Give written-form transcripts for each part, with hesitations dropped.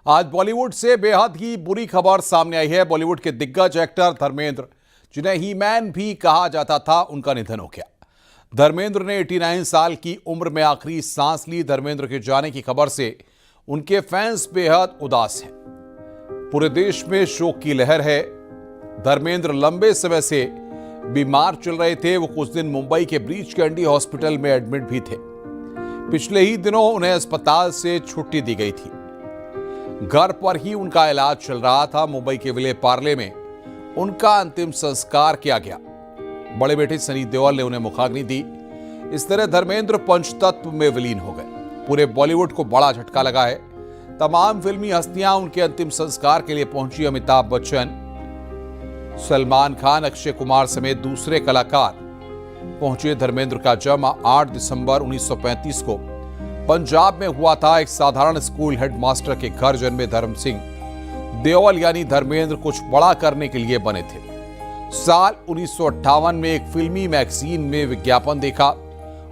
आज बॉलीवुड से बेहद ही बुरी खबर सामने आई है। बॉलीवुड के दिग्गज एक्टर धर्मेंद्र, जिन्हें ही मैन भी कहा जाता था, उनका निधन हो गया। धर्मेंद्र ने 89 साल की उम्र में आखिरी सांस ली। धर्मेंद्र के जाने की खबर से उनके फैंस बेहद उदास हैं। पूरे देश में शोक की लहर है। धर्मेंद्र लंबे समय से बीमार चल रहे थे। वो कुछ दिन मुंबई के ब्रीच कैंडी हॉस्पिटल में एडमिट भी थे। पिछले ही दिनों उन्हें अस्पताल से छुट्टी दी गई थी। घर पर ही उनका इलाज चल रहा था। मुंबई के विले पार्ले में उनका अंतिम संस्कार किया गया। बड़े बेटे सनी देओल ने उन्हें मुखाग्नि दी। इस तरह धर्मेंद्र पंचतत्व में विलीन हो गए। पूरे बॉलीवुड को बड़ा झटका लगा है। तमाम फिल्मी हस्तियां उनके अंतिम संस्कार के लिए पहुंची। अमिताभ बच्चन, सलमान खान, अक्षय कुमार समेत दूसरे कलाकार पहुंचे। धर्मेंद्र का जन्म 8 दिसंबर 1935 को पंजाब में हुआ था। एक साधारण स्कूल हेडमास्टर के घर जन्मे धर्म सिंह देओल यानी धर्मेंद्र कुछ बड़ा करने के लिए बने थे। साल 1958 में एक फिल्मी मैगजीन में विज्ञापन देखा।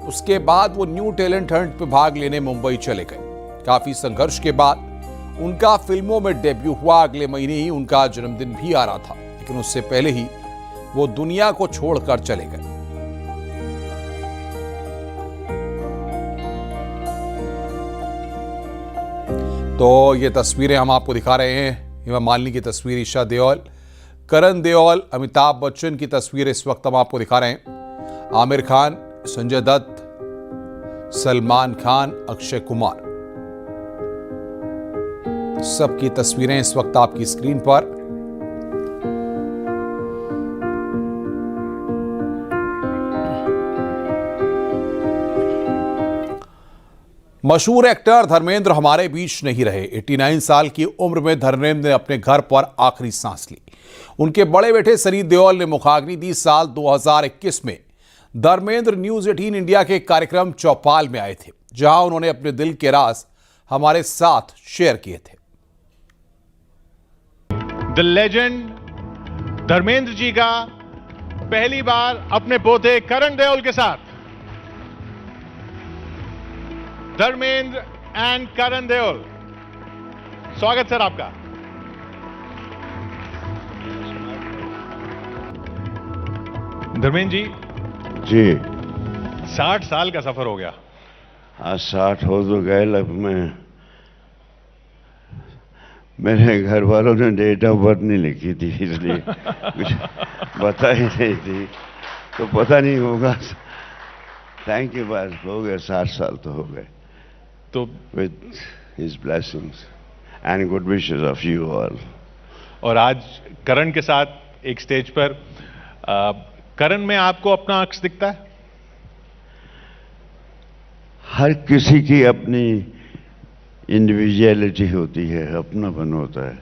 उसके बाद वो न्यू टैलेंट हंट में भाग लेने मुंबई चले गए। काफी संघर्ष के बाद उनका फिल्मों में डेब्यू हुआ। अगले महीने ही उनका जन्मदिन भी आ रहा था, लेकिन उससे पहले ही वो दुनिया को छोड़कर चले गए। तो ये तस्वीरें हम आपको दिखा रहे हैं। हेमा मालिनी की तस्वीर, ईशा देओल, करण देओल, अमिताभ बच्चन की तस्वीर इस वक्त हम आपको दिखा रहे हैं। आमिर खान, संजय दत्त, सलमान खान, अक्षय कुमार, सबकी तस्वीरें इस वक्त आपकी स्क्रीन पर। मशहूर एक्टर धर्मेंद्र हमारे बीच नहीं रहे। 89 साल की उम्र में धर्मेंद्र ने अपने घर पर आखिरी सांस ली। उनके बड़े बेटे सनी देओल ने मुखाग्नि दी। साल 2021 में धर्मेंद्र न्यूज 18 इंडिया के कार्यक्रम चौपाल में आए थे, जहां उन्होंने अपने दिल के राज हमारे साथ शेयर किए थे। द लेजेंड धर्मेंद्र जी का पहली बार अपने पोते करण देओल के साथ। धर्मेंद्र एंड करण देओल, स्वागत सर आपका। धर्मेंद्र जी 60 साल का सफर हो गया। हाँ, 60 हो तो गए। अब मेरे घर वालों ने डेट ऑफ बर्थ नहीं लिखी थी, इसलिए कुछ बता ही नहीं थी, तो पता नहीं होगा। थैंक यू, बस हो गए 60 साल तो हो गए। तो with his blessings and good wishes of you all. और आज करण के साथ एक स्टेज पर, करण में आपको अपना अक्स दिखता है? हर किसी की अपनी इंडिविजुअलिटी होती है, अपनापन होता है।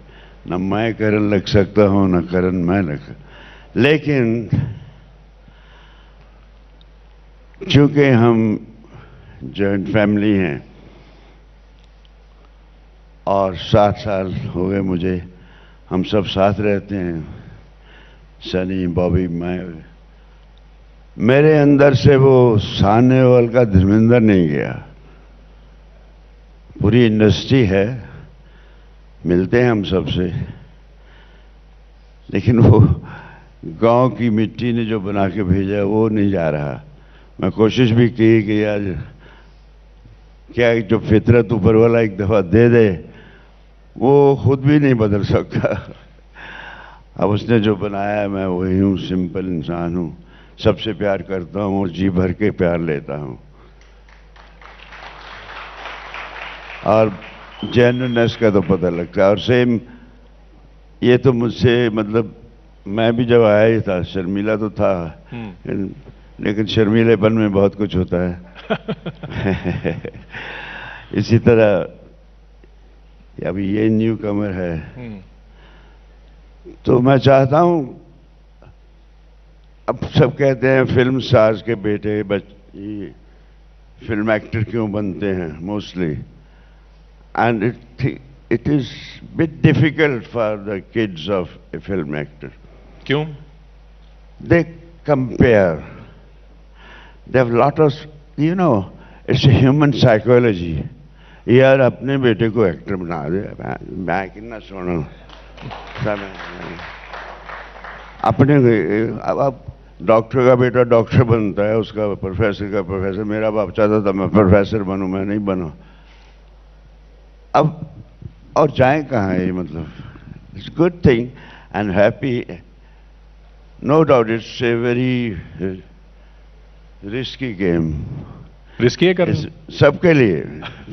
न मैं करण लग सकता हूं, न करण मैं लग, लेकिन चूंकि हम जॉइंट फैमिली हैं और 60 साल हो गए मुझे, हम सब साथ रहते हैं, सनी, बॉबी, मैं, मेरे अंदर से वो सामने वाल का धर्मेंद्र नहीं गया। पूरी इंडस्ट्री है, मिलते हैं हम सबसे, लेकिन वो गांव की मिट्टी ने जो बना के भेजा वो नहीं जा रहा। मैं कोशिश भी की कि आज क्या जो फितरत ऊपर वाला एक दफा दे दे, वो खुद भी नहीं बदल सकता। अब उसने जो बनाया है, मैं वही हूँ, सिंपल इंसान हूँ, सबसे प्यार करता हूँ और जी भर के प्यार लेता हूँ, और जेन्युइननेस का तो पता लगता है। और सेम ये तो मुझसे, मतलब मैं भी जब आया ही था, शर्मीला तो था, लेकिन शर्मीलेपन में बहुत कुछ होता है। इसी तरह अभी ये न्यू कमर है, तो मैं चाहता हूं, अब सब कहते हैं फिल्म स्टार्स के बेटे फिल्म एक्टर क्यों बनते हैं mostly, and it is bit difficult for the kids of A film actor. क्यों? दे compare, they have lot of, you know, it's a human psychology. यार अपने बेटे को एक्टर बना दे, मैं कितना सोना अपने अब डॉक्टर का बेटा डॉक्टर बनता है, उसका प्रोफेसर का प्रोफेसर। मेरा बाप चाहता था मैं प्रोफेसर बनूं, मैं नहीं बना। अब और जाए कहाँ है ये, मतलब it's good thing and happy, no doubt it's a very risky game. Risky है कर सबके लिए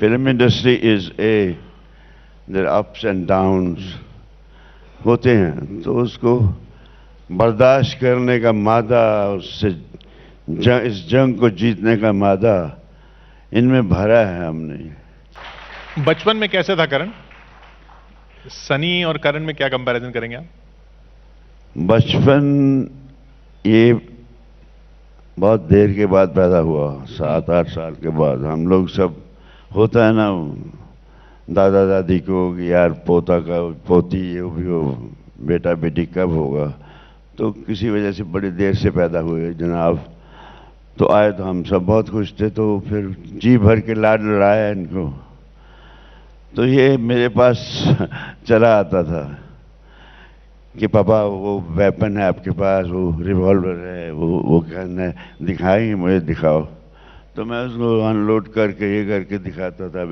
film industry is a, there ups and downs होते हैं, तो उसको बर्दाश्त करने का मादा, उससे इस जंग को जीतने का मादा इनमें भरा है हमने। बचपन में कैसे था करण? सनी और करण में क्या कंपैरिजन करेंगे आप? बचपन ये बहुत देर के बाद पैदा हुआ, 7-8 साल के बाद। हम लोग सब होता है ना दादा दादी को कि यार पोता का पोती ये भी हो, बेटा बेटी कब होगा, तो किसी वजह से बड़ी देर से पैदा हुए जनाब। तो आए तो हम सब बहुत खुश थे, तो फिर जी भर के लाड लड़ाया इनको। तो ये मेरे पास चला आता था कि पापा वो वेपन है आपके पास, वो रिवॉल्वर है, वो गन है, दिखाएंगे मुझे, दिखाओ। तो मैं उसको अनलोड करके ये करके दिखाता था।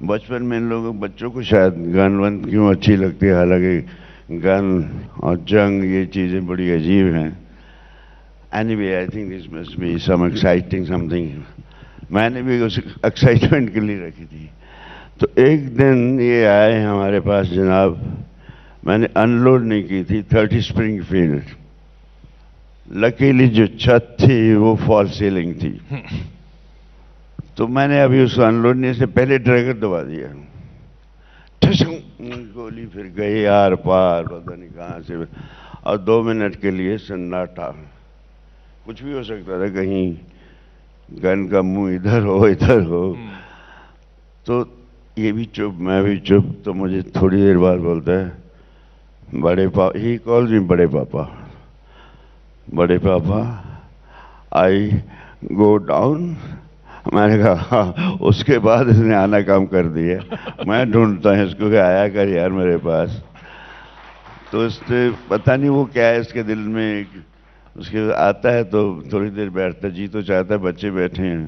बचपन में इन लोगों बच्चों को शायद गन वन क्यों अच्छी लगती है, हालांकि गन और जंग ये चीज़ें बड़ी अजीब हैं। Anyway I think this must be some exciting something. मैंने भी उस एक्साइटमेंट के लिए रखी थी। तो एक दिन ये आए हमारे पास जनाब, मैंने अनलोड नहीं की थी, 30 स्प्रिंगफील्ड। लकीली जो छत थी वो फॉल सीलिंग थी, तो मैंने अभी उसको अनलोड नहीं से पहले ट्रिगर दबा दिया, गोली फिर गई आर पार पता नहीं कहाँ से, और 2 मिनट के लिए सन्नाटा। कुछ भी हो सकता था, कहीं गन का मुंह इधर हो इधर हो। तो ये भी चुप, मैं भी चुप। तो मुझे थोड़ी देर बाद बोलता है बड़े पापा, ही कॉल्स मी बड़े पापा, बड़े पापा आई गो डाउन। मैंने कहा उसके बाद इसने आना काम कर दिया। मैं ढूंढता हूँ इसको कि आया कर यार मेरे पास। तो इससे पता नहीं वो क्या है इसके दिल में, उसके आता है तो थोड़ी देर बैठता, जी तो चाहता है बच्चे बैठे हैं,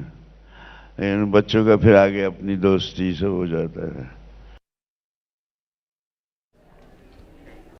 लेकिन बच्चों का फिर आगे अपनी दोस्ती सब हो जाता है।